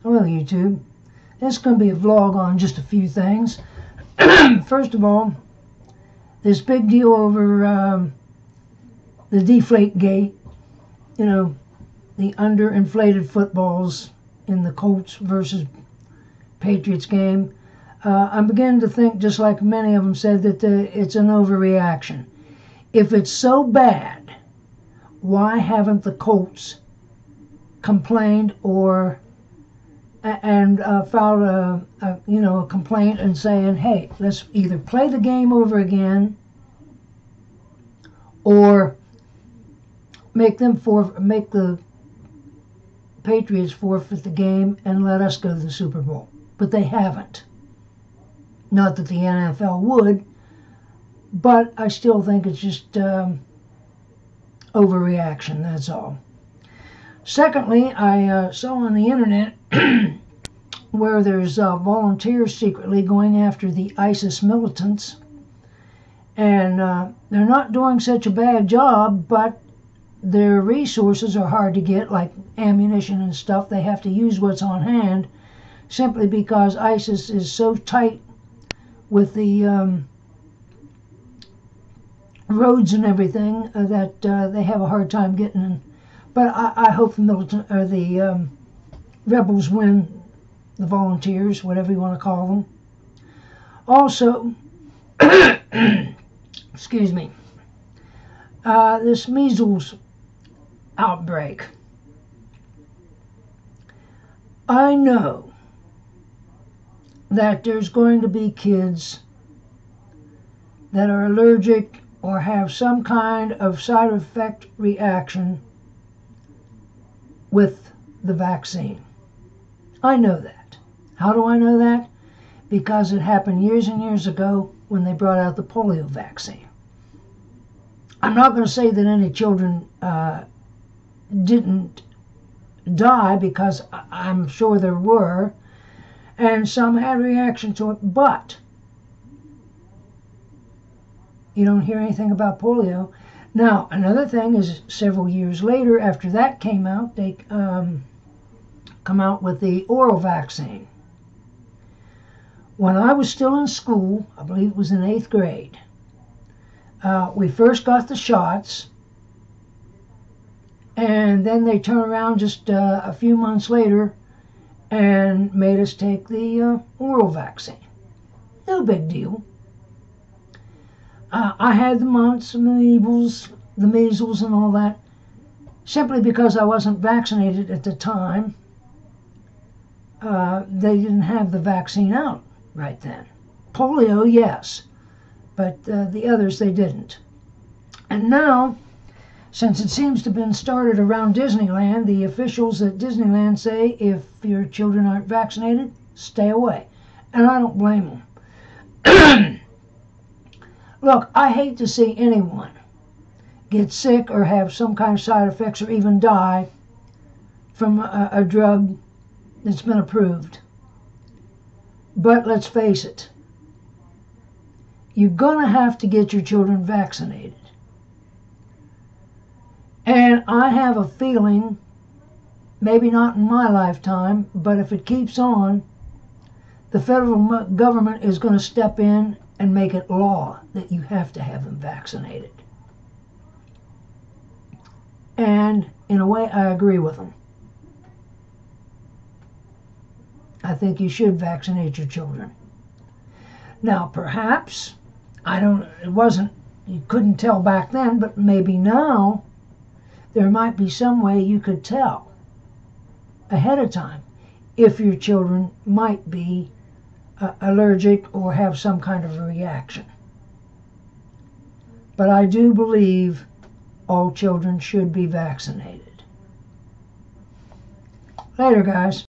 Hello, YouTube. This is going to be a vlog on just a few things. First of all, this big deal over the Deflategate, you know, the underinflated footballs in the Colts versus Patriots game. I'm beginning to think, just like many of them said, that it's an overreaction. If it's so bad, why haven't the Colts complained or filed a complaint and saying, hey, let's either play the game over again or make the Patriots forfeit the game and let us go to the Super Bowl. But they haven't. Not that the NFL would, but I still think it's just overreaction, that's all. Secondly, I saw on the internet where there's volunteers secretly going after the ISIS militants, and they're not doing such a bad job, but their resources are hard to get, like ammunition and stuff. They have to use what's on hand, simply because ISIS is so tight with the roads and everything that they have a hard time getting in. But I hope the rebels win, the volunteers, whatever you want to call them. Also, excuse me, this measles outbreak. I know that there's going to be kids that are allergic or have some kind of side effect reaction with the vaccine. I know that. How do I know that? Because it happened years and years ago when they brought out the polio vaccine. I'm not going to say that any children didn't die, because I'm sure there were, and some had reaction to it, but you don't hear anything about polio. Now, another thing is, several years later, after that came out, they come out with the oral vaccine. When I was still in school, I believe it was in 8th grade, we first got the shots, and then they turned around just a few months later and made us take the oral vaccine. No big deal. I had the mumps and the measles and all that, simply because I wasn't vaccinated at the time. They didn't have the vaccine out right then. Polio, yes, but the others they didn't. And now, since it seems to have been started around Disneyland, the officials at Disneyland say if your children aren't vaccinated, stay away. And I don't blame them. Look, I hate to see anyone get sick or have some kind of side effects or even die from a drug that's been approved. But let's face it, you're going to have to get your children vaccinated. And I have a feeling, maybe not in my lifetime, but if it keeps on, the federal government is going to step in and make it law that you have to have them vaccinated. And in a way, I agree with them. I think you should vaccinate your children. Now, perhaps, you couldn't tell back then, but maybe now, there might be some way you could tell ahead of time if your children might be allergic or have some kind of a reaction. But I do believe all children should be vaccinated. Later, guys.